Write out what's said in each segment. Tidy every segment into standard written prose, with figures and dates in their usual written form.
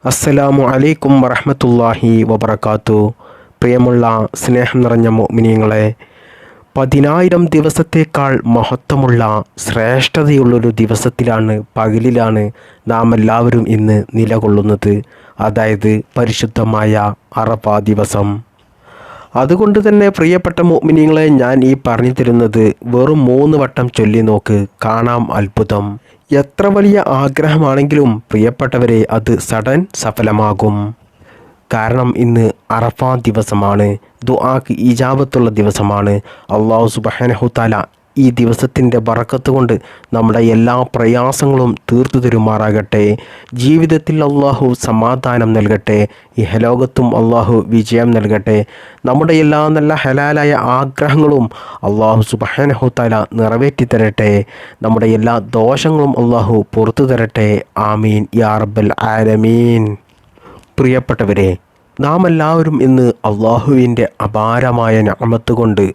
അസ്സലാമു അലൈക്കും വറഹ്മത്തുള്ളാഹി വബറകാതുഹു. പ്രിയമുള്ള സ്നേഹം നിറഞ്ഞ മുഅ്മിനീങ്ങളെ, 10,000 ദിവസത്തേക്കാൾ മഹത്വമുള്ള ശ്രേഷ്ഠതയുള്ളൊരു ദിവസത്തിലാണ്, പകലിലാണ് നാം എല്ലാവരും ഇന്ന് നിലകൊള്ളുന്നത്. അതായത് പരിശുദ്ധമായ അറഫാ ദിവസം. അതുകൊണ്ട് തന്നെ പ്രിയപ്പെട്ട മുഅ്മിനീങ്ങളെ, ഞാൻ ഈ പറഞ്ഞു തരുന്നത് വെറും 3 വട്ടം ചൊല്ലി നോക്ക്, കാണാം അത്ഭുതം. എത്ര വലിയ ആഗ്രഹമാണെങ്കിലും പ്രിയപ്പെട്ടവരെ അത് സഡൻ സഫലമാകും. കാരണം ഇന്ന് അറഫാ ദിവസമാണ്, ദുആക്ക് ഇജാബത്തുള്ള ദിവസമാണ്. അല്ലാഹു സുബ്ഹാനഹു തആല ഈ ദിവസത്തിൻ്റെ ബറക്കത്ത് കൊണ്ട് നമ്മുടെ എല്ലാ പ്രയാസങ്ങളും തീർത്തു തരുമാറാകട്ടെ. ജീവിതത്തിൽ അള്ളാഹു സമാധാനം നൽകട്ടെ. ഇഹലോകത്തും അള്ളാഹു വിജയം നൽകട്ടെ. നമ്മുടെ എല്ലാ നല്ല ഹലാലായ ആഗ്രഹങ്ങളും അള്ളാഹു സുബ്ഹാനഹു തആല നിറവേറ്റി തരട്ടെ. നമ്മുടെ എല്ലാ ദോഷങ്ങളും അള്ളാഹു പുറത്തു തരട്ടെ. ആമീൻ യാ റബ്ബൽ ആലമീൻ. പ്രിയപ്പെട്ടവരെ, നാം എല്ലാവരും ഇന്ന് അള്ളാഹുവിൻ്റെ അപാരമായ നിഅമത്ത് കൊണ്ട്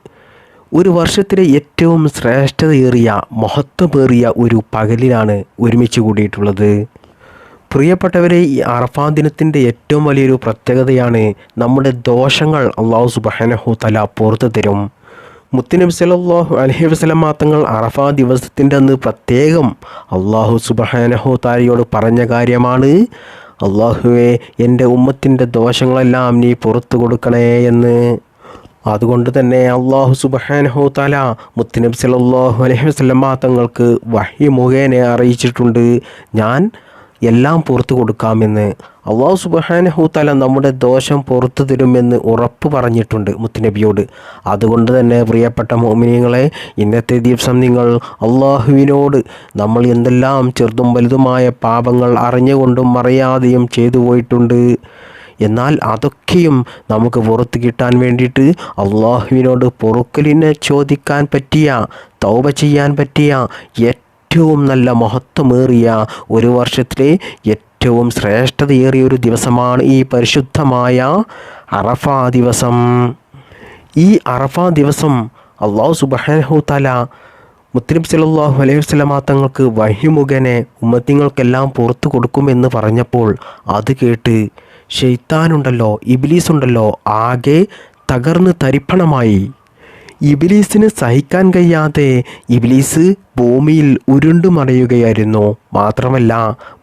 ഒരു വർഷത്തിലെ ഏറ്റവും ശ്രേഷ്ഠതയേറിയ മഹത്വമേറിയ ഒരു പകലിലാണ് ഒരുമിച്ച് കൂടിയിട്ടുള്ളത്. പ്രിയപ്പെട്ടവരെ, ഈ അറഫാ ദിനത്തിൻ്റെ ഏറ്റവും വലിയൊരു പ്രത്യേകതയാണ് നമ്മുടെ ദോഷങ്ങൾ അല്ലാഹു സുബ്ഹാനഹു തആല പുറത്തു തരും. മുത്തുനബി സല്ലല്ലാഹു അലൈഹി വസല്ലം തങ്ങൾ അറഫാ ദിവസത്തിൻ്റെ അന്ന് പ്രത്യേകം അല്ലാഹു സുബ്ഹാനഹു തആലയോട് പറഞ്ഞ കാര്യമാണ്, അല്ലാഹുവേ, എൻ്റെ ഉമ്മത്തിൻ്റെ ദോഷങ്ങളെല്ലാം നീ പുറത്തു കൊടുക്കണേ എന്ന്. അതുകൊണ്ട് തന്നെ അല്ലാഹു സുബ്ഹാനഹു തആല മുത്തുനബി സല്ലല്ലാഹു അലൈഹി വസല്ലം തങ്ങൾക്ക് വഹി മുഖേന അറിയിച്ചിട്ടുണ്ട്, ഞാൻ എല്ലാം പുറത്തു കൊടുക്കാമെന്ന്. അല്ലാഹു സുബ്ഹാനഹു തആല നമ്മുടെ ദോഷം പുറത്തു തരുമെന്ന് ഉറപ്പ് പറഞ്ഞിട്ടുണ്ട് മുത്തുനബിയോട്. അതുകൊണ്ട് തന്നെ പ്രിയപ്പെട്ട മുഅ്മിനീങ്ങളെ, ഇന്നത്തെ ദിവസം നിങ്ങൾ അള്ളാഹുവിനോട് നമ്മൾ എന്തെല്ലാം ചെറുതും വലുതുമായ പാപങ്ങൾ അറിഞ്ഞുകൊണ്ടും അറിയാതെയും ചെയ്തു പോയിട്ടുണ്ട്, എന്നാൽ അതൊക്കെയും നമുക്ക് പുറത്ത് കിട്ടാൻ വേണ്ടിയിട്ട് അള്ളാഹുവിനോട് പൊറുക്കലിനെ ചോദിക്കാൻ പറ്റിയ, തൗബ ചെയ്യാൻ പറ്റിയ ഏറ്റവും നല്ല മഹത്വമേറിയ ഒരു വർഷത്തിലെ ഏറ്റവും ശ്രേഷ്ഠതയേറിയ ഒരു ദിവസമാണ് ഈ പരിശുദ്ധമായ അറഫാ ദിവസം. ഈ അറഫാ ദിവസം അല്ലാഹു സുബ്ഹാനഹു തആല മുത്തുനബി സല്ലല്ലാഹു അലൈഹി വസല്ലം തങ്ങൾക്ക് വഹി മുഖേന ഉമ്മത്തിങ്ങൾക്കെല്ലാം പുറത്തു കൊടുക്കുമെന്ന് പറഞ്ഞപ്പോൾ അത് കേട്ട് ശൈത്താനുണ്ടല്ലോ, ഇബ്ലീസ് ഉണ്ടല്ലോ, ആകെ തകർന്ന് തരിപ്പണമായി. ഇബ്ലീസിന് സഹിക്കാൻ കഴിയാതെ ഇബ്ലീസ് ഭൂമിയിൽ ഉരുണ്ടുമറിയുകയായിരുന്നു. മാത്രമല്ല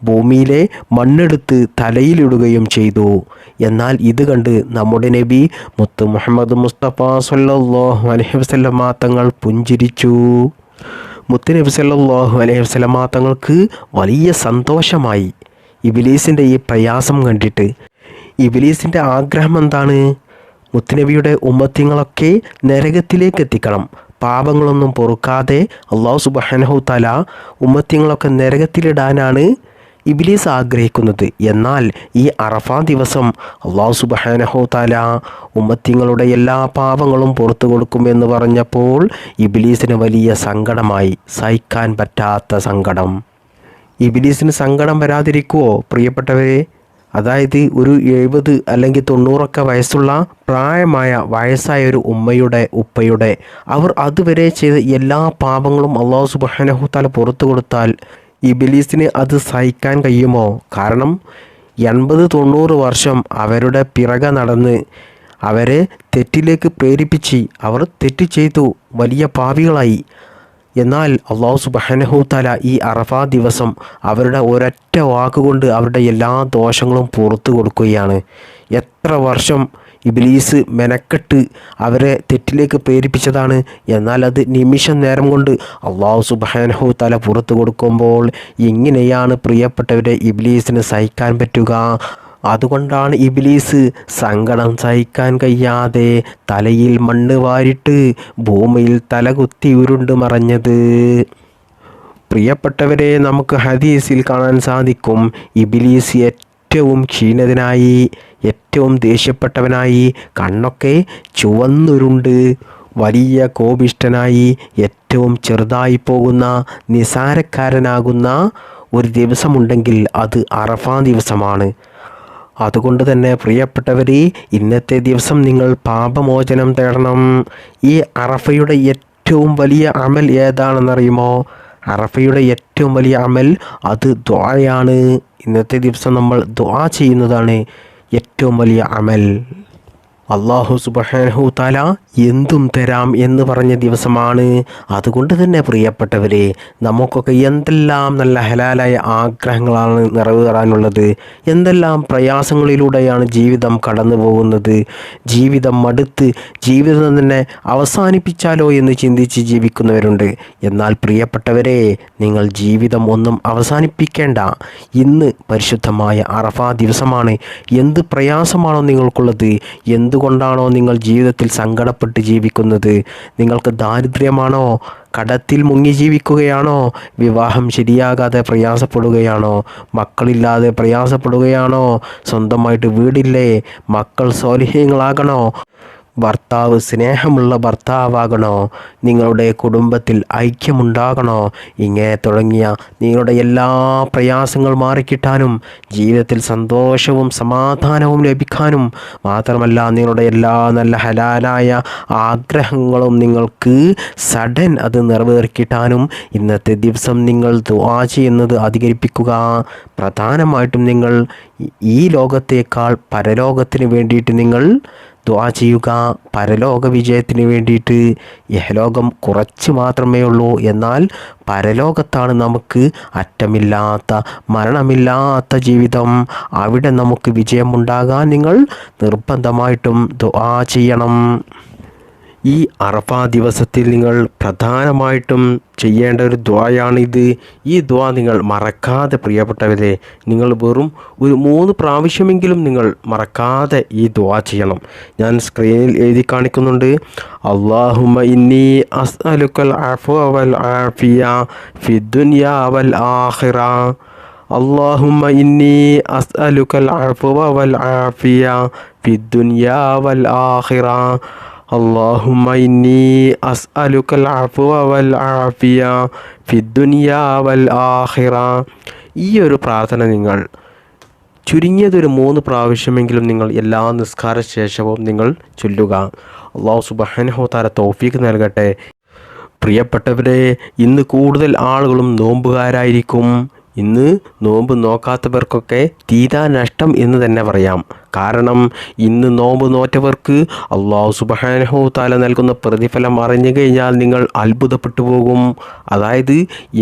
ഭൂമിയിലെ മണ്ണെടുത്ത് തലയിലിടുകയും ചെയ്തു. എന്നാൽ ഇത് കണ്ട് നമ്മുടെ നബി മുത്ത് മുഹമ്മദ് മുസ്തഫ സല്ലല്ലാഹു അലൈഹി വസല്ലം തങ്ങൾ പുഞ്ചിരിച്ചു. മുത്തുനബി സല്ലല്ലാഹു അലൈഹി വസല്ലം തങ്ങൾക്ക് വലിയ സന്തോഷമായി ഇബ്ലീസിൻ്റെ ഈ പ്രയാസം കണ്ടിട്ട്. ഇബ്ലീസിൻ്റെ ആഗ്രഹം എന്താണ്? മുത്തുനബിയുടെ ഉമ്മത്തിങ്ങളൊക്കെ നരകത്തിലേക്ക് എത്തിക്കണം. പാപങ്ങളൊന്നും പൊറുക്കാതെ അല്ലാഹു സുബ്ഹാനഹു തആല ഉമ്മത്തിങ്ങളൊക്കെ നരകത്തിലിടാനാണ് ഇബ്ലീസ് ആഗ്രഹിക്കുന്നത്. എന്നാൽ ഈ അറഫാ ദിവസം അല്ലാഹു സുബ്ഹാനഹു തആല ഉമ്മത്തിങ്ങളുടെ എല്ലാ പാപങ്ങളും പുറത്തു കൊടുക്കുമെന്ന് പറഞ്ഞപ്പോൾ ഇബ്ലീസിന് വലിയ സങ്കടമായി, സഹിക്കാൻ പറ്റാത്ത സങ്കടം. ഇബ്ലീസിന് സങ്കടം വരാതിരിക്കുമോ പ്രിയപ്പെട്ടവരെ? അതായത് ഒരു 70 അല്ലെങ്കിൽ 90 വയസ്സുള്ള വയസ്സായ ഒരു ഉമ്മയുടെ ഉപ്പയുടെ അവർ അതുവരെ ചെയ്ത എല്ലാ പാപങ്ങളും അല്ലാഹു സുബ്ഹാനഹു തആല പുറത്തു കൊടുത്താൽ ഇബ്ലീസിന് അത് സഹിക്കാൻ കഴിയുമോ? കാരണം 80-90 വർഷം അവരുടെ പിറകെ നടന്ന് അവരെ തെറ്റിലേക്ക് പ്രേരിപ്പിച്ച് അവർ തെറ്റ് ചെയ്തു, വലിയ പാപികളായി. എന്നാൽ അല്ലാഹു സുബ്ഹാനഹു തആല ഈ അറഫാ ദിവസം അവരുടെ ഒരൊറ്റ വാക്കുകൊണ്ട് അവരുടെ എല്ലാ ദോഷങ്ങളും പുറത്തു കൊടുക്കുകയാണ്. എത്ര വർഷം ഇബ്ലീസ് മെനക്കെട്ട് അവരെ തെറ്റിലേക്ക് പ്രേരിപ്പിച്ചതാണ്, എന്നാൽ അത് നിമിഷ നേരം കൊണ്ട് അല്ലാഹു സുബ്ഹാനഹു തആല പുറത്തു കൊടുക്കുമ്പോൾ എങ്ങനെയാണ് പ്രിയപ്പെട്ടവരെ ഇബ്ലീസിന് സഹിക്കാൻ പറ്റുക? അതുകൊണ്ടാണ് ഇബ്ലീസ് സങ്കടം സഹിക്കാൻ കഴിയാതെ തലയിൽ മണ്ണ് വാരിട്ട് ഭൂമിയിൽ തലകുത്തി ഉരുണ്ട് മറഞ്ഞത്. പ്രിയപ്പെട്ടവരെ, നമുക്ക് ഹദീസിൽ കാണാൻ സാധിക്കും, ഇബ്ലീസ് ഏറ്റവും ക്ഷീണിതനായി, ഏറ്റവും ദേഷ്യപ്പെട്ടവനായി, കണ്ണൊക്കെ ചുവന്നുരുണ്ട്, വലിയ കോപിഷ്ഠനായി, ഏറ്റവും ചെറുതായി പോകുന്ന, നിസാരക്കാരനാകുന്ന ഒരു ദിവസമുണ്ടെങ്കിൽ അത് അറഫാ ദിവസമാണ്. അതുകൊണ്ട് തന്നെ പ്രിയപ്പെട്ടവരെ, ഇന്നത്തെ ദിവസം നിങ്ങൾ പാപമോചനം തേടണം. ഈ അറഫയുടെ ഏറ്റവും വലിയ അമൽ ഏതാണെന്നറിയുമോ? അറഫയുടെ ഏറ്റവും വലിയ അമൽ അത് ദുആയാണ്. ഇന്നത്തെ ദിവസം നമ്മൾ ദുആ ചെയ്യുന്നതാണ് ഏറ്റവും വലിയ അമൽ. അല്ലാഹു സുബ്ഹാനഹു തആല എന്തും തരാം എന്ന് പറഞ്ഞ ദിവസമാണ്. അതുകൊണ്ട് തന്നെ പ്രിയപ്പെട്ടവരെ, നമുക്കൊക്കെ എന്തെല്ലാം നല്ല ഹലാലായ ആഗ്രഹങ്ങളാണ് നിറവേറാനുള്ളത്. എന്തെല്ലാം പ്രയാസങ്ങളിലൂടെയാണ് ജീവിതം കടന്നു പോകുന്നത്. ജീവിതം മടുത്ത് ജീവിതം തന്നെ അവസാനിപ്പിച്ചാലോ എന്ന് ചിന്തിച്ച് ജീവിക്കുന്നവരുണ്ട്. എന്നാൽ പ്രിയപ്പെട്ടവരെ, നിങ്ങൾ ജീവിതം ഒന്നും അവസാനിപ്പിക്കേണ്ട. ഇന്ന് പരിശുദ്ധമായ അറഫാ ദിവസമാണ്. എന്ത് പ്രയാസമാണോ നിങ്ങൾക്കുള്ളത്, എന്തുകൊണ്ടാണോ നിങ്ങൾ ജീവിതത്തിൽ സങ്കടപ്പെട്ട് ജീവിക്കുന്നത്? നിങ്ങൾക്ക് ദാരിദ്ര്യമാണോ? കടത്തിൽ മുങ്ങി ജീവിക്കുകയാണോ? വിവാഹം ശരിയാകാതെ പ്രയാസപ്പെടുകയാണോ? മക്കളില്ലാതെ പ്രയാസപ്പെടുകയാണോ? സ്വന്തമായിട്ട് വീടില്ലേ? മക്കൾ സ്വാലിഹീങ്ങളാകണോ? ഭർത്താവ് സ്നേഹമുള്ള ഭർത്താവാകണോ? നിങ്ങളുടെ കുടുംബത്തിൽ ഐക്യമുണ്ടാകണോ? ഇങ്ങനെ തുടങ്ങിയ നിങ്ങളുടെ എല്ലാ പ്രയാസങ്ങൾ മാറിക്കിട്ടാനും ജീവിതത്തിൽ സന്തോഷവും സമാധാനവും ലഭിക്കാനും മാത്രമല്ല, നിങ്ങളുടെ എല്ലാ നല്ല ഹലാലായ ആഗ്രഹങ്ങളും നിങ്ങൾക്ക് സഡൻ അത് നിറവേറിക്കിട്ടാനും ഇന്നത്തെ ദിവസം നിങ്ങൾ ദുആ ചെയ്യുന്നത് അധികരിപ്പിക്കുക. പ്രധാനമായിട്ടും നിങ്ങൾ ഈ ലോകത്തേക്കാൾ പരലോകത്തിന് വേണ്ടിയിട്ട് നിങ്ങൾ ദുആ ചെയ്യുക. പരലോക വിജയത്തിന് വേണ്ടിയിട്ട്. ഇഹലോകം കുറച്ച് മാത്രമേ ഉള്ളൂ, എന്നാൽ പരലോകത്താണ് നമുക്ക് അറ്റമില്ലാത്ത മരണമില്ലാത്ത ജീവിതം. അവിടെ നമുക്ക് വിജയമുണ്ടാകാൻ നിങ്ങൾ നിർബന്ധമായിട്ടും ദുആ ചെയ്യണം. ഈ അറഫാ ദിവസത്തിൽ നിങ്ങൾ പ്രധാനമായിട്ടും ചെയ്യേണ്ട ഒരു ദുആയാണിത്. ഈ ദുആ നിങ്ങൾ മറക്കാതെ പ്രിയപ്പെട്ടവരെ, നിങ്ങൾ വെറും ഒരു 3 പ്രാവശ്യമെങ്കിലും നിങ്ങൾ മറക്കാതെ ഈ ദുആ ചെയ്യണം. ഞാൻ സ്ക്രീനിൽ എഴുതി കാണിക്കുന്നുണ്ട്. അല്ലാഹുമ്മ ഇന്നി അസ്അലുക്കൽ അഫ്വ വൽ ആഫിയ ഫിദ്ദുനിയ വൽ ആഖിറ. അല്ലാഹുമ്മ ഇന്നി അസ്അലുക്കൽ അഫ്വ വൽ ആഫിയ ഫിദ്ദുനിയ വൽ ആഖിറ. അല്ലാഹുമ്മ ഇന്നി അസ്അലുക്കൽ അഫ്വ വൽ ആഫിയ ഫിദ്ദുനിയ വൽ ആഖിറ. ഈ ഒരു പ്രാർത്ഥന നിങ്ങൾ ചുരുങ്ങിയതൊരു 3 പ്രാവശ്യമെങ്കിലും നിങ്ങൾ എല്ലാ നിസ്കാര ശേഷവും നിങ്ങൾ ചൊല്ലുക. അല്ലാഹു സുബ്ഹാനഹു തആല തൗഫീഖ് നൽകട്ടെ. പ്രിയപ്പെട്ടവരെ, ഇന്ന് കൂടുതൽ ആളുകളും നോമ്പുകാരായിരിക്കും. ഇന്ന് നോമ്പ് നോക്കാത്തവർക്കൊക്കെ തീരാ നഷ്ടം എന്ന് തന്നെ പറയാം. കാരണം ഇന്ന് നോമ്പ് നോറ്റവർക്ക് അല്ലാഹു സുബ്ഹാനഹു തആല നൽകുന്ന പ്രതിഫലം അറിഞ്ഞു കഴിഞ്ഞാൽ നിങ്ങൾ അത്ഭുതപ്പെട്ടു പോകും. അതായത്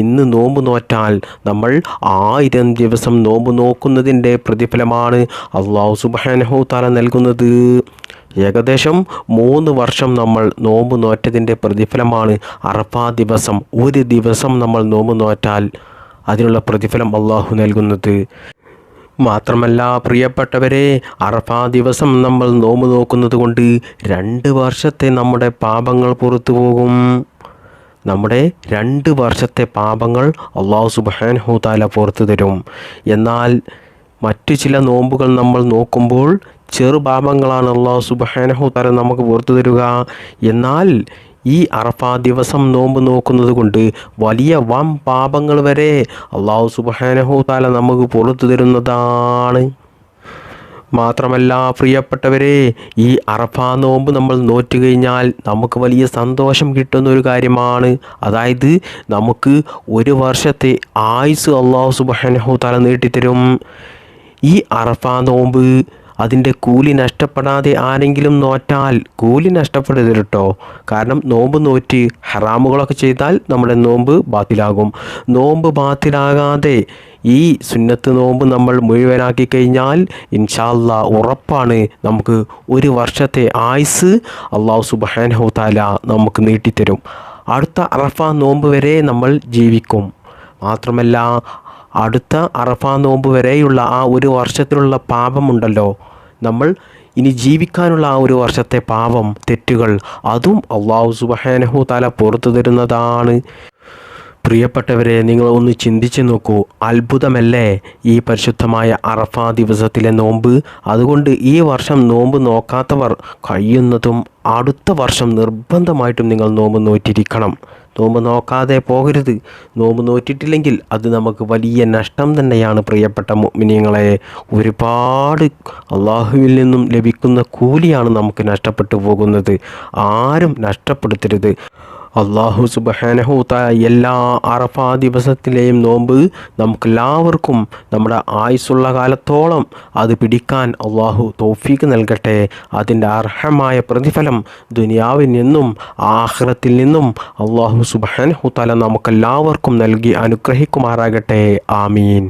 ഇന്ന് നോമ്പ് നോറ്റാൽ നമ്മൾ 1000 ദിവസം നോമ്പ് നോക്കുന്നതിൻ്റെ പ്രതിഫലമാണ് അല്ലാഹു സുബ്ഹാനഹു തആല നൽകുന്നത്. ഏകദേശം 3 വർഷം നമ്മൾ നോമ്പ് നോറ്റതിൻ്റെ പ്രതിഫലമാണ് അറഫാ ദിവസം. ഒരു ദിവസം നമ്മൾ നോമ്പ് നോറ്റാൽ അതിനുള്ള പ്രതിഫലം അല്ലാഹു നൽകുന്നത്. മാത്രമല്ല പ്രിയപ്പെട്ടവരെ, അറഫാ ദിവസം നമ്മൾ നോമ്പ് നോക്കുന്നത് കൊണ്ട് 2 വർഷത്തെ നമ്മുടെ പാപങ്ങൾ പുറത്തു പോകും. നമ്മുടെ 2 വർഷത്തെ പാപങ്ങൾ അല്ലാഹു സുബ്ഹാനഹു തആല പുറത്തു തരും. എന്നാൽ മറ്റു ചില നോമ്പുകൾ നമ്മൾ നോക്കുമ്പോൾ ചെറു പാപങ്ങളാണ് അല്ലാഹു സുബ്ഹാനഹു തആല നമുക്ക് പുറത്തു തരിക. എന്നാൽ ഈ അറഫാ ദിവസം നോമ്പ് നോക്കുന്നത് കൊണ്ട് വലിയ വൻ പാപങ്ങൾ വരെ അല്ലാഹു സുബ്ഹാനഹു തആല നമുക്ക് പുറത്തു തരുന്നതാണ്. മാത്രമല്ല പ്രിയപ്പെട്ടവരെ, ഈ അറഫാ നോമ്പ് നമ്മൾ നോറ്റു കഴിഞ്ഞാൽ നമുക്ക് വലിയ സന്തോഷം കിട്ടുന്ന ഒരു കാര്യമാണ്. അതായത് നമുക്ക് 1 വർഷത്തെ ആയുസ് അല്ലാഹു സുബ്ഹാനഹു തആല നീട്ടിത്തരും. ഈ അറഫാ നോമ്പ് അതിൻ്റെ കൂലി നഷ്ടപ്പെടാതെ ആരെങ്കിലും നോറ്റാൽ കൂലി നഷ്ടപ്പെടരുത് കേട്ടോ. കാരണം നോമ്പ് നോറ്റ് ഹറാമുകളൊക്കെ ചെയ്താൽ നമ്മുടെ നോമ്പ് ബാത്തിലാകും. നോമ്പ് ബാത്തിലാകാതെ ഈ സുന്നത്ത് നോമ്പ് നമ്മൾ മുഴുവനാക്കി കഴിഞ്ഞാൽ ഇൻഷാ അല്ലാഹ് ഉറപ്പാണ് നമുക്ക് 1 വർഷത്തെ ആയുസ് അല്ലാഹു സുബ്ഹാനഹു തആല നമുക്ക് നീട്ടിത്തരും. അടുത്ത അറഫാ നോമ്പ് വരെ നമ്മൾ ജീവിക്കും. മാത്രമല്ല അടുത്ത അറഫാ നോമ്പ് വരെയുള്ള ആ 1 വർഷത്തിലുള്ള പാപമുണ്ടല്ലോ, നമ്മൾ ഇനി ജീവിക്കാനുള്ള ആ 1 വർഷത്തെ പാപം തെറ്റുകൾ അതും അല്ലാഹു സുബ്ഹാനഹു തആല പുറത്തു തരുന്നതാണ്. പ്രിയപ്പെട്ടവരെ, നിങ്ങൾ ഒന്ന് ചിന്തിച്ച് നോക്കൂ. അത്ഭുതമല്ലേ ഈ പരിശുദ്ധമായ അറഫാ ദിവസത്തിലെ നോമ്പ്? അതുകൊണ്ട് ഈ വർഷം നോമ്പ് നോക്കാത്തവർ കഴിയുന്നതും അടുത്ത വർഷം നിർബന്ധമായിട്ടും നിങ്ങൾ നോമ്പ് നോറ്റിരിക്കണം. നോമ്പ് നോക്കാതെ പോകരുത്. നോമ്പ് നോറ്റിട്ടില്ലെങ്കിൽ അത് നമുക്ക് വലിയ നഷ്ടം തന്നെയാണ് പ്രിയപ്പെട്ട മുഅ്മിനീങ്ങളെ. ഒരുപാട് അള്ളാഹുവിൽ നിന്നും ലഭിക്കുന്ന കൂലിയാണ് നമുക്ക് നഷ്ടപ്പെട്ടു പോകുന്നത്. ആരും നഷ്ടപ്പെടുത്തരുത്. അള്ളാഹു സുബ്ഹാനഹു തആല എല്ലാ അറഫാ ദിവസത്തിലെയും നോമ്പ് നമുക്കെല്ലാവർക്കും നമ്മുടെ ആയുസ്സുള്ള കാലത്തോളം അത് പിടിക്കാൻ അള്ളാഹു തൗഫീഖ് നൽകട്ടെ. അതിൻ്റെ അർഹമായ പ്രതിഫലം ദുനിയാവിൽ നിന്നും ആഖിറത്തിൽ നിന്നും അള്ളാഹു സുബ്ഹാനഹു തആല നമുക്കെല്ലാവർക്കും നൽകി അനുഗ്രഹിക്കുമാറാകട്ടെ. ആമീൻ.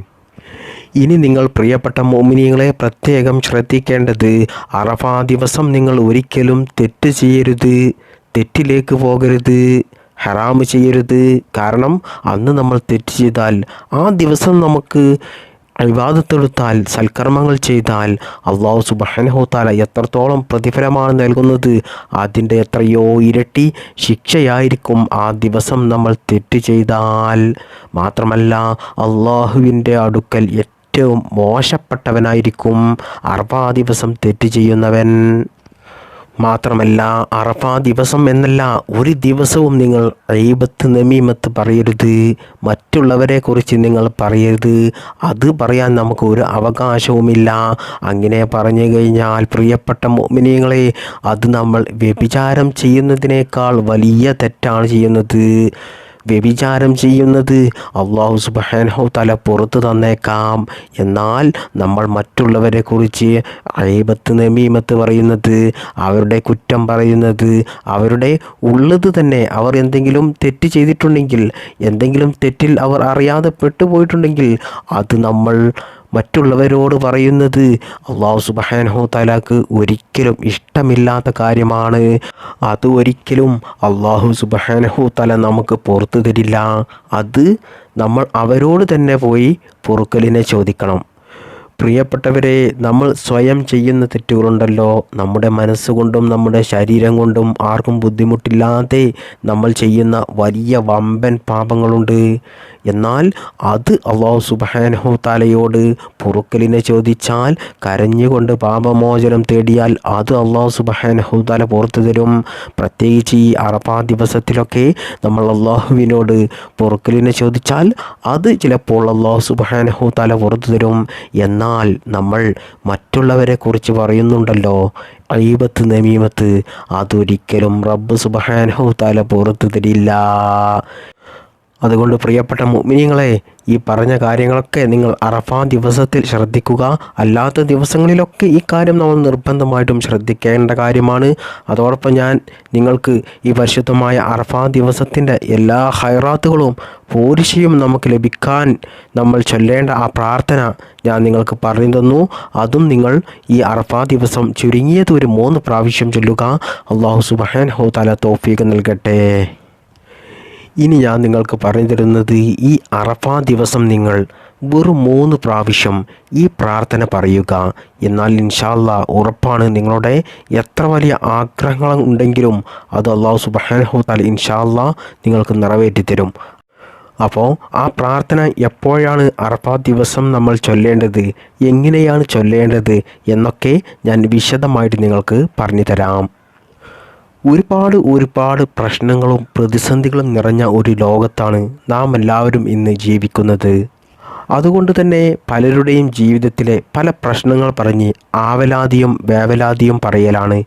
ഇനി നിങ്ങൾ പ്രിയപ്പെട്ട മുഅ്മിനീങ്ങളെ പ്രത്യേകം ശ്രദ്ധിക്കേണ്ടത്, അറഫാ ദിവസം നിങ്ങൾ ഒരിക്കലും തെറ്റ് ചെയ്യരുത്, തെറ്റിലേക്ക് പോകരുത്, ഹറാമ് ചെയ്യരുത്. കാരണം അന്ന് നമ്മൾ തെറ്റ് ചെയ്താൽ, ആ ദിവസം നമുക്ക് ഇബാദത്തെടുത്താൽ, സൽക്കർമ്മങ്ങൾ ചെയ്താൽ അല്ലാഹു സുബ്ഹാനഹു തആല എത്രത്തോളം പ്രതിഫലമാണ് നൽകുന്നത്, അതിൻ്റെ എത്രയോ ഇരട്ടി ശിക്ഷയായിരിക്കും ആ ദിവസം നമ്മൾ തെറ്റ് ചെയ്താൽ. മാത്രമല്ല അള്ളാഹുവിൻ്റെ അടുക്കൽ ഏറ്റവും മോശപ്പെട്ടവനായിരിക്കും അറഫാ ദിവസം തെറ്റ് ചെയ്യുന്നവൻ. മാത്രമല്ല അറഫാ ദിവസം എന്നല്ല, ഒരു ദിവസവും നിങ്ങൾ ഗീബത്ത് നമീമത്ത് പറയരുത്, മറ്റുള്ളവരെ കുറിച്ച് നിങ്ങൾ പറയരുത്. അത് പറയാൻ നമുക്ക് ഒരു അവകാശവുമില്ല. അങ്ങനെ പറഞ്ഞു കഴിഞ്ഞാൽ പ്രിയപ്പെട്ട മുഅ്മിനീങ്ങളെ, അത് നമ്മൾ വ്യഭിചാരം ചെയ്യുന്നതിനേക്കാൾ വലിയ തെറ്റാണ് ചെയ്യുന്നത്. വ്യഭിചാരം ചെയ്യുന്നത് അല്ലാഹു സുബ്ഹാനഹു തആല പുറത്തു തന്നേക്കാം. എന്നാൽ നമ്മൾ മറ്റുള്ളവരെ കുറിച്ച് ഗീബത്ത് നമീമത്ത് പറയുന്നത്, അവരുടെ കുറ്റം പറയുന്നത്, അവരുടെ ഉള്ളത് തന്നെ, അവർ എന്തെങ്കിലും തെറ്റ് ചെയ്തിട്ടുണ്ടെങ്കിൽ, എന്തെങ്കിലും തെറ്റിൽ അവർ അറിയാതെ പെട്ടുപോയിട്ടുണ്ടെങ്കിൽ അത് നമ്മൾ മറ്റുള്ളവരോട് പറയുന്നത് അല്ലാഹു സുബ്ഹാനഹു തആലക്ക് ഒരിക്കലും ഇഷ്ടമില്ലാത്ത കാര്യമാണ്. അത് ഒരിക്കലും അല്ലാഹു സുബ്ഹാനഹു തആല നമുക്ക് പുറത്തു തരില്ല. അത് നമ്മൾ അവരോട് തന്നെ പോയി പൊറുക്കലിനെ ചോദിക്കണം. പ്രിയപ്പെട്ടവരെ, നമ്മൾ സ്വയം ചെയ്യുന്ന തെറ്റുകളുണ്ടല്ലോ, നമ്മുടെ മനസ്സുകൊണ്ടും നമ്മുടെ ശരീരം കൊണ്ടും ആർക്കും ബുദ്ധിമുട്ടില്ലാതെ നമ്മൾ ചെയ്യുന്ന വലിയ വമ്പൻ പാപങ്ങളുണ്ട്. എന്നാൽ അത് അല്ലാഹു സുബ്ഹാനഹു തആലയോട് പൊറുക്കലിനെ ചോദിച്ചാൽ, കരഞ്ഞുകൊണ്ട് പാപമോചനം തേടിയാൽ അത് അല്ലാഹു സുബ്ഹാനഹു തആല പുറത്തു തരും. പ്രത്യേകിച്ച് ഈ അറഫാ ദിവസത്തിലൊക്കെ നമ്മൾ അല്ലാഹുവിനോട് പൊറുക്കലിനെ ചോദിച്ചാൽ അത് ചിലപ്പോൾ അല്ലാഹു സുബ്ഹാനഹു തആല പുറത്തു തരും. എന്നാൽ നമ്മൾ മറ്റുള്ളവരെ കുറിച്ച് പറയുന്നുണ്ടല്ലോ ഗീബത്ത് നമീമത്ത്, അതൊരിക്കലും റബ്ബ് സുബ്ഹാനഹു തആല പുറത്തു തരില്ല. അതുകൊണ്ട് പ്രിയപ്പെട്ട മുഅ്മിനീങ്ങളെ, ഈ പറഞ്ഞ കാര്യങ്ങളൊക്കെ നിങ്ങൾ അറഫാ ദിവസത്തിൽ ശ്രദ്ധിക്കുക. അല്ലാത്ത ദിവസങ്ങളിലൊക്കെ ഈ കാര്യം നമ്മൾ നിർബന്ധമായിട്ടും ശ്രദ്ധിക്കേണ്ട കാര്യമാണ്. അതോടൊപ്പം ഞാൻ നിങ്ങൾക്ക് ഈ പരിശുദ്ധമായ അറഫാ ദിവസത്തിൻ്റെ എല്ലാ ഖൈറാത്തുകളും പോരിശയും നമുക്ക് ലഭിക്കാൻ നമ്മൾ ചൊല്ലേണ്ട ആ പ്രാർത്ഥന ഞാൻ നിങ്ങൾക്ക് പറഞ്ഞു തന്നു. അതും നിങ്ങൾ ഈ അറഫാ ദിവസം ചുരുങ്ങിയത് ഒരു 3 പ്രാവശ്യം ചൊല്ലുക. അല്ലാഹു സുബ്ഹാനഹു തആല തൗഫീഖ് നൽകട്ടെ. ഇനി ഞാൻ നിങ്ങൾക്ക് പറഞ്ഞു തരുന്നത്, ഈ അറഫാ ദിവസം നിങ്ങൾ വെറും 3 പ്രാവശ്യം ഈ പ്രാർത്ഥന പറയുക. എന്നാൽ ഇൻഷാ അല്ലാഹ് ഉറപ്പാണ്, നിങ്ങളുടെ എത്ര വലിയ ആഗ്രഹങ്ങൾ ഉണ്ടെങ്കിലും അത് അല്ലാഹു സുബ്ഹാനഹു തആല ഇൻഷാ അല്ലാഹ് നിങ്ങൾക്ക് നിറവേറ്റിത്തരും. അപ്പോൾ ആ പ്രാർത്ഥന എപ്പോഴാണ് അറഫാ ദിവസം നമ്മൾ ചൊല്ലേണ്ടത്, എങ്ങനെയാണ് ചൊല്ലേണ്ടത് എന്നൊക്കെ ഞാൻ വിശദമായിട്ട് നിങ്ങൾക്ക് പറഞ്ഞു തരാം. ഒരുപാട് പ്രശ്നങ്ങളും പ്രതിസന്ധികളും നിറഞ്ഞ ഒരു ലോകത്താണ് നാം എല്ലാവരും ഇന്ന് ജീവിക്കുന്നത്. അതുകൊണ്ട് തന്നെ പലരുടെയും ജീവിതത്തിലെ പല പ്രശ്നങ്ങൾ പറഞ്ഞ് ആവലാതിയും വേവലാതിയും പറയലാണ്.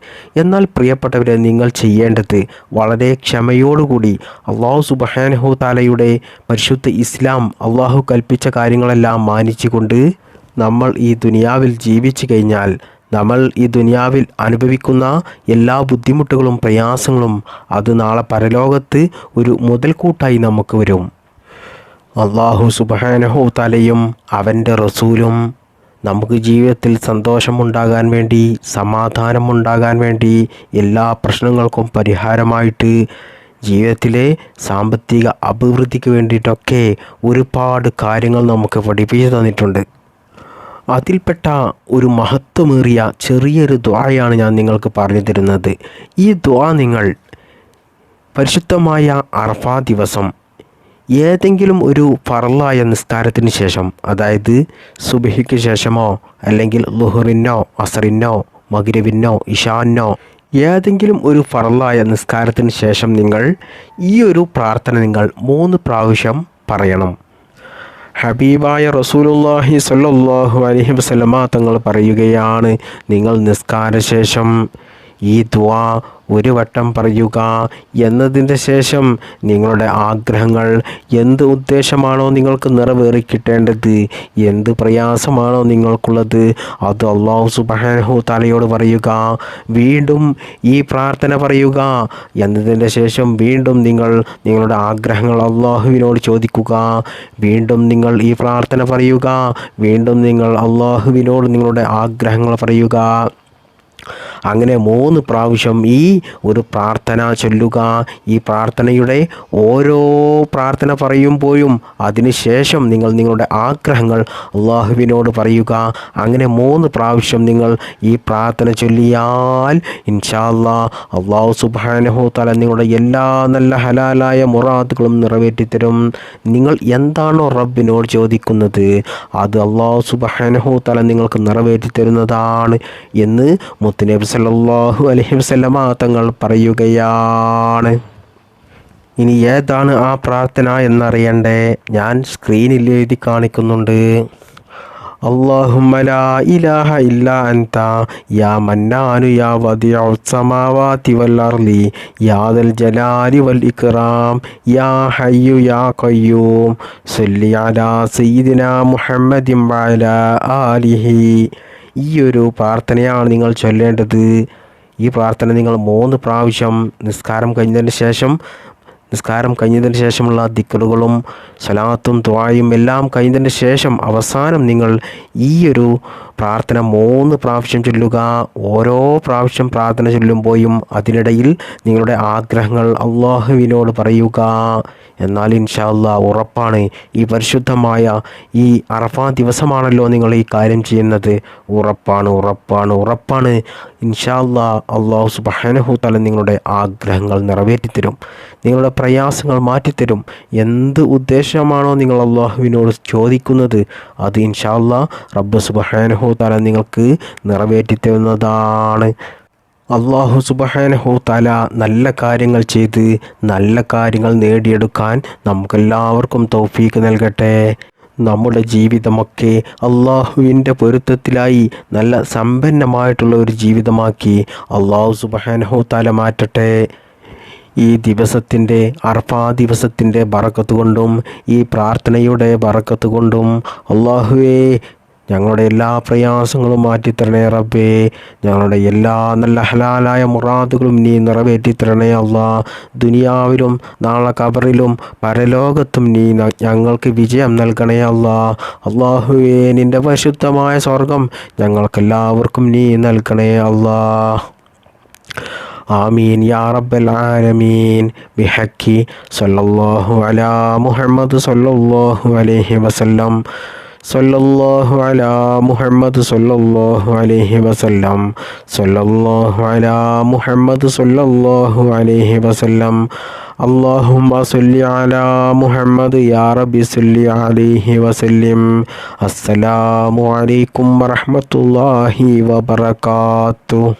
എന്നാൽ പ്രിയപ്പെട്ടവരെ, നിങ്ങൾ ചെയ്യേണ്ടത് വളരെ ക്ഷമയോടുകൂടി അല്ലാഹു സുബ്ഹാനഹു തആലയുടെ പരിശുദ്ധ ഇസ്ലാം, അല്ലാഹു കൽപ്പിച്ച കാര്യങ്ങളെല്ലാം മാനിച്ചുകൊണ്ട് നമ്മൾ ഈ ദുനിയാവിൽ ജീവിച്ചു കഴിഞ്ഞാൽ, നമ്മൾ ഈ ദുനിയാവിൽ അനുഭവിക്കുന്ന എല്ലാ ബുദ്ധിമുട്ടുകളും പ്രയാസങ്ങളും അത് നാളെ പരലോകത്ത് ഒരു മുതൽക്കൂട്ടായി നമുക്ക് വരും. അല്ലാഹു സുബ്ഹാനഹു തആലയും അവൻ്റെ റസൂലും നമുക്ക് ജീവിതത്തിൽ സന്തോഷമുണ്ടാകാൻ വേണ്ടി, സമാധാനമുണ്ടാകാൻ വേണ്ടി, എല്ലാ പ്രശ്നങ്ങൾക്കും പരിഹാരമായിട്ട് ജീവിതത്തിലെ സാമ്പത്തിക അഭിവൃദ്ധിക്ക് വേണ്ടിയിട്ടൊക്കെ ഒരുപാട് കാര്യങ്ങൾ നമുക്ക് പഠിപ്പിച്ചു തന്നിട്ടുണ്ട്. അതിൽപ്പെട്ട ഒരു മഹത്വമേറിയ ചെറിയൊരു ദുആയാണ് ഞാൻ നിങ്ങൾക്ക് പറഞ്ഞു തരുന്നത്. ഈ ദുആ നിങ്ങൾ പരിശുദ്ധമായ അറഫാ ദിവസം ഏതെങ്കിലും ഒരു ഫർളായ നിസ്കാരത്തിന് ശേഷം, അതായത് സുബ്ഹിക്ക് ശേഷമോ അല്ലെങ്കിൽ ളുഹറിനോ അസ്റിനോ മഗ്രിബിനോ ഇശാനോ ഏതെങ്കിലും ഒരു ഫർളായ നിസ്കാരത്തിന് ശേഷം നിങ്ങൾ ഈ ഒരു പ്രാർത്ഥന നിങ്ങൾ 3 പ്രാവശ്യം പറയണം. ഹബീബായ റസൂലുള്ളാഹി സ്വല്ലല്ലാഹു അലൈഹി വസല്ലമ തങ്ങൾ പറയുകയാണ്, നിങ്ങൾ നിസ്കാരശേഷം ഈ ദുആ ഒരു വട്ടം പറയുക. എന്നതിൻ്റെ ശേഷം നിങ്ങളുടെ ആഗ്രഹങ്ങൾ, എന്ത് ഉദ്ദേശമാണോ നിങ്ങൾക്ക് നിറവേറി കിട്ടേണ്ടത്, എന്ത് പ്രയാസമാണോ നിങ്ങൾക്കുള്ളത്, അത് അല്ലാഹു സുബ്ഹാനഹു തആലയോട് പറയുക. വീണ്ടും ഈ പ്രാർത്ഥന പറയുക. എന്നതിൻ്റെ ശേഷം വീണ്ടും നിങ്ങളുടെ ആഗ്രഹങ്ങൾ അല്ലാഹുവിനോട് ചോദിക്കുക. വീണ്ടും നിങ്ങൾ ഈ പ്രാർത്ഥന പറയുക. വീണ്ടും നിങ്ങൾ അല്ലാഹുവിനോട് നിങ്ങളുടെ ആഗ്രഹങ്ങൾ പറയുക. അങ്ങനെ 3 പ്രാവശ്യം ഈ ഒരു പ്രാർത്ഥന ചൊല്ലുക. ഈ പ്രാർത്ഥനയുടെ ഓരോ പ്രാർത്ഥന പറയുമ്പോഴും അതിനുശേഷം നിങ്ങൾ നിങ്ങളുടെ ആഗ്രഹങ്ങൾ അല്ലാഹുവിനോട് പറയുക. അങ്ങനെ 3 പ്രാവശ്യം നിങ്ങൾ ഈ പ്രാർത്ഥന ചൊല്ലിയാൽ ഇൻഷാ അല്ലാഹ് അല്ലാഹു സുബ്ഹാനഹു തആല നിങ്ങളുടെ എല്ലാ നല്ല ഹലാലായ മുറാദുകളും നിറവേറ്റിത്തരും. നിങ്ങൾ എന്താണോ റബ്ബിനോട് ചോദിക്കുന്നത് അത് അല്ലാഹു സുബ്ഹാനഹു തആല നിങ്ങൾക്ക് നിറവേറ്റി തരുന്നതാണ് എന്ന് മുത്തുനബി സല്ലല്ലാഹു അലൈഹി വസല്ലമ തങ്ങൾ പറയുകയാണ്. ഇനി ഏതാണ് ആ പ്രാർത്ഥന എന്നറിയണ്ടേ? ഞാൻ സ്ക്രീനിൽ എഴുതി കാണിക്കുന്നുണ്ട്. അല്ലാഹുമ്മ ലാ ഇലാഹ ഇല്ലാ അൻത യാ മന്നാനു യാ വദിഉസ് സമാവാതി വൽ അർളി യാ ദൽ ജലാലി വൽ ഇക്റാം യാ ഹയ്യു യാ ഖയ്യൂം സല്ലി അലാ സയ്യിദിനാ മുഹമ്മദിൻ വഅലാ ആലിഹി. ഈ ഒരു പ്രാർത്ഥനയാണ് നിങ്ങൾ ചൊല്ലേണ്ടത്. ഈ പ്രാർത്ഥന നിങ്ങൾ 3 പ്രാവശ്യം നിസ്കാരം കഴിഞ്ഞതിന് ശേഷമുള്ള ദിക്റുകളും സലാത്തും ദുആയും എല്ലാം കഴിഞ്ഞതിന് ശേഷം അവസാനം നിങ്ങൾ ഈ ഒരു പ്രാർത്ഥന 3 പ്രാവശ്യം ചൊല്ലുക. ഓരോ പ്രാവശ്യം പ്രാർത്ഥന ചൊല്ലുമ്പോഴും അതിനിടയിൽ നിങ്ങളുടെ ആഗ്രഹങ്ങൾ അല്ലാഹുവിനോട് പറയുക. എന്നാൽ ഇൻഷാ അല്ലാഹ് ഉറപ്പാണ്, ഈ പരിശുദ്ധമായ ഈ അറഫാ ദിവസമാണല്ലോ നിങ്ങൾ ഈ കാര്യം ചെയ്യുന്നത്. ഉറപ്പാണ് ഇൻഷാ അല്ലാഹ് അല്ലാഹു സുബ്ഹാനഹു തആല നിങ്ങളുടെ ആഗ്രഹങ്ങൾ നിറവേറ്റിത്തരും. നിങ്ങളുടെ പ്രയാസങ്ങൾ മാറ്റിത്തരും. എന്ത് ഉദ്ദേശമാണോ നിങ്ങൾ അല്ലാഹുവിനോട് ചോദിക്കുന്നത് അത് ഇൻഷാ അല്ലാഹ് റബ്ബ് സുബ്ഹാനഹു തആല നിങ്ങൾക്ക് നിറവേറ്റിത്തരുന്നതാണ്. അല്ലാഹു സുബ്ഹാനഹു തആല നല്ല കാര്യങ്ങൾ ചെയ്ത് നല്ല കാര്യങ്ങൾ നേടിയെടുക്കാൻ നമുക്കെല്ലാവർക്കും തൗഫീഖ് നൽകട്ടെ. നമ്മുടെ ജീവിതമൊക്കെ അല്ലാഹുവിൻ്റെ പൊരുത്തത്തിലായി നല്ല സമ്പന്നമായിട്ടുള്ള ഒരു ജീവിതമാക്കി അല്ലാഹു സുബ്ഹാനഹു തആല മാറ്റട്ടെ. ഈ ദിവസത്തിൻ്റെ അറഫാ ദിവസത്തിൻ്റെ ബറക്കത്ത് കൊണ്ടും ഈ പ്രാർത്ഥനയുടെ ബറക്കത്ത് കൊണ്ടും അല്ലാഹുവേ ഞങ്ങളുടെ എല്ലാ പ്രയാസങ്ങളും മാറ്റിത്തരണേ റബ്ബേ. ഞങ്ങളുടെ എല്ലാ നല്ല ഹലാലായ മുറാദുകളും നീ നിറവേറ്റിത്തരണേ അല്ലാ. ദുനിയാവിലും നാളെ ഖബറിലും പരലോകത്തും നീ ഞങ്ങൾക്ക് വിജയം നൽകണേ അല്ലാ. അല്ലാഹുവേ നിൻ്റെ പരിശുദ്ധമായ സ്വർഗം ഞങ്ങൾക്കെല്ലാവർക്കും നീ നൽകണേ അല്ലാ. ആമീൻ യാ റബ്ബൽ ആലമീൻ. ബിഹഖി സല്ലല്ലാഹു അലാ മുഹമ്മദ് സല്ലല്ലാഹു അലൈഹി വസല്ലം. സല്ലല്ലാഹു അലാ മുഹമ്മദ് സല്ലല്ലാഹു അലൈഹി വസല്ലം. സല്ലല്ലാഹു അലാ മുഹമ്മദ് സല്ലല്ലാഹു അലൈഹി വസല്ലം. അല്ലാഹുമ്മ സല്ലി അലാ മുഹമ്മദ് യാ റബ്ബി സല്ലി അലൈഹി വസല്ലിം. അസ്സലാമു അലൈക്കും വറഹ്മത്തുള്ളാഹി വബറകാതുഹു.